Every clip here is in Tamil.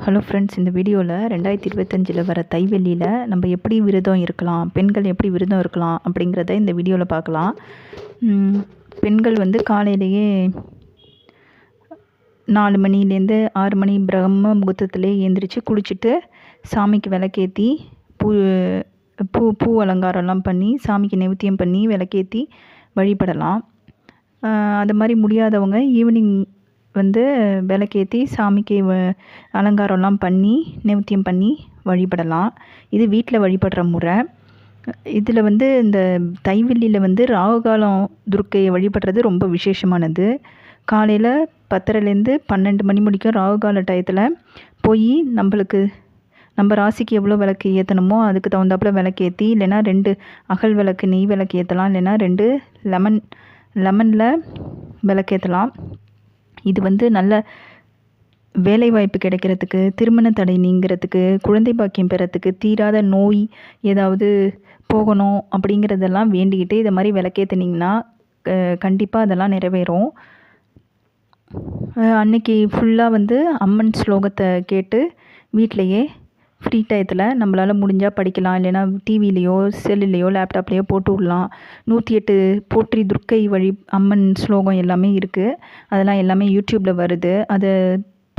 ஹலோ ஃப்ரெண்ட்ஸ், இந்த வீடியோவில் 2025 வர தைவெள்ளியில் நம்ம எப்படி விரதம் இருக்கலாம், பெண்கள் எப்படி விரதம் இருக்கலாம் அப்படிங்கிறத இந்த வீடியோவில் பார்க்கலாம். பெண்கள் காலையிலேயே 4 மணிலேருந்து 6 மணி பிரம்ம முகூர்த்தத்திலே எழுந்திரிச்சு குளிச்சுட்டு சாமிக்கு விளக்கேற்றி பூ அலங்காரம்லாம் பண்ணி சாமிக்கு நைவேத்தியம் பண்ணி விளக்கேற்றி வழிபடலாம். அது மாதிரி முடியாதவங்க ஈவினிங் விளக்கேற்றி சாமிக்கு அலங்காரம்லாம் பண்ணி நைவேத்தியம் பண்ணி வழிபடலாம். இது வீட்டில் வழிபடுற முறை. இதில் இந்த தைவெள்ளியில் ராகுகாலம் துர்க்கையை வழிபடுறது ரொம்ப விசேஷமானது. காலையில் 10:30லேருந்து 12 மணி முடிக்கும் ராகுகால டயத்தில் போய் நம்ம ராசிக்கு எவ்வளோ விளக்கு ஏற்றணுமோ அதுக்கு தகுந்தாப்புல விளக்கேற்றி, இல்லைன்னா 2 அகல் விளக்கு நெய் விளக்கு ஏற்றலாம், இல்லைன்னா 2 லெமனில் விளக்கேற்றலாம். இது நல்ல வேலைவாய்ப்பு கிடைக்கிறதுக்கு, திருமண தடை நீங்கிறதுக்கு, குழந்தை பாக்கியம் பெறத்துக்கு, தீராத நோய் ஏதாவது போகணும் அப்படிங்கிறதெல்லாம் வேண்டிக்கிட்டு இதை மாதிரி விளக்கேற்றினீங்கன்னா கண்டிப்பாக அதெல்லாம் நிறைவேறும். அன்னைக்கு ஃபுல்லாக அம்மன் ஸ்லோகத்தை கேட்டு வீட்டிலையே ஃப்ரீ டயத்தில் நம்மளால் முடிஞ்சால் படிக்கலாம், இல்லைன்னா டிவிலேயோ செல்லுலேயோ லேப்டாப்லேயோ போட்டு விடலாம். 108 போற்றி துர்க்கை வழி அம்மன் ஸ்லோகம் எல்லாமே இருக்குது. அதெல்லாம் எல்லாமே யூடியூப்பில் வருது. அதை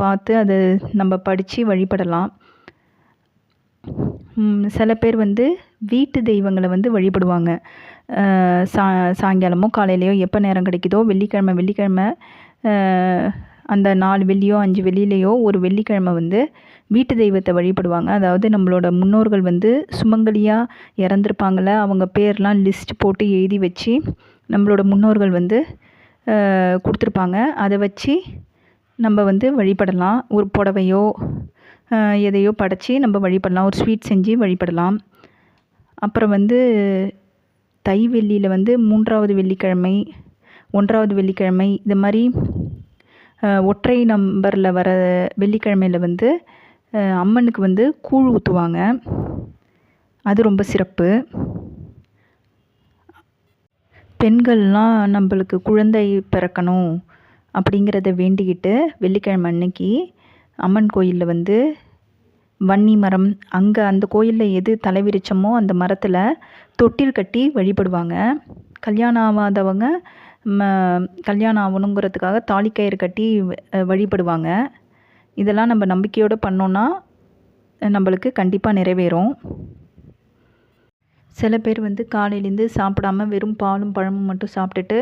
பார்த்து அதை நம்ம படித்து வழிபடலாம். சில பேர் வீட்டு தெய்வங்களை வழிபடுவாங்க. சாயங்காலமோ காலையிலையோ எப்போ நேரம் கிடைக்குதோ வெள்ளிக்கிழமை அந்த 4 வெள்ளியோ 5 வெள்ளியிலையோ ஒரு வெள்ளிக்கிழமை வீட்டு தெய்வத்தை வழிபடுவாங்க. அதாவது நம்மளோட முன்னோர்கள் சுமங்கலியாக இறந்துருப்பாங்கள, அவங்க பேர்லாம் லிஸ்ட் போட்டு எழுதி வச்சு நம்மளோட முன்னோர்கள் கொடுத்துருப்பாங்க. அதை வச்சு நம்ம வழிபடலாம். ஒரு புடவையோ எதையோ படைச்சி நம்ம வழிபடலாம். ஒரு ஸ்வீட் செஞ்சு வழிபடலாம். அப்புறம் தைவெள்ளியில் 3வது வெள்ளிக்கிழமை 1வது வெள்ளிக்கிழமை இது மாதிரி ஒற்றை நம்பரில் வர வெள்ளிக்கிழமையில் அம்மனுக்கு கூழ் ஊற்றுவாங்க. அது ரொம்ப சிறப்பு. பெண்கள்லாம் நம்மளுக்கு குழந்தை பிறக்கணும் அப்படிங்கிறத வேண்டிக்கிட்டு வெள்ளிக்கிழமை அன்னைக்கு அம்மன் கோயிலில் வன்னி மரம், அங்கே அந்த கோயிலில் எது தலைவிரிச்சமோ அந்த மரத்தில் தொட்டில் கட்டி வழிபடுவாங்க. கல்யாணம் ஆகாதவங்க கல்யாணம் ஆகணுங்கிறதுக்காக தாலிக்கயிறு கட்டி வழிபடுவாங்க. இதெல்லாம் நம்ம நம்பிக்கையோடு பண்ணோன்னா நம்மளுக்கு கண்டிப்பாக நிறைவேறும். சில பேர் காலையிலேருந்து சாப்பிடாம வெறும் பாலும் பழமும் மட்டும் சாப்பிட்டுட்டு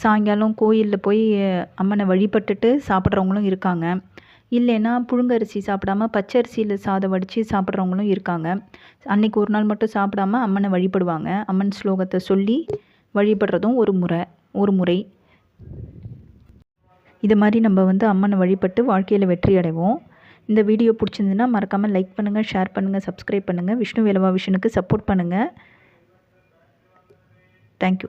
சாயங்காலம் கோயிலில் போய் அம்மனை வழிபட்டுட்டு சாப்பிட்றவங்களும் இருக்காங்க. இல்லைன்னா புழுங்கரிசி சாப்பிடாம பச்சரிசியில் சாதம் வடித்து சாப்பிட்றவங்களும் இருக்காங்க. அன்றைக்கி ஒரு நாள் மட்டும் சாப்பிடாம அம்மனை வழிபடுவாங்க. அம்மன் ஸ்லோகத்தை சொல்லி வழிபடுறதும் ஒரு முறை. இது மாதிரி நம்ம அம்மனை வழிபட்டு வாழ்க்கையில் வெற்றி அடைவோம். இந்த வீடியோ பிடிச்சிருந்துன்னா மறக்காமல் லைக் பண்ணுங்கள், ஷேர் பண்ணுங்கள், சப்ஸ்கிரைப் பண்ணுங்கள். விஷ்ணு வேலவா விஷனுக்கு சப்போர்ட் பண்ணுங்கள். தேங்க்யூ.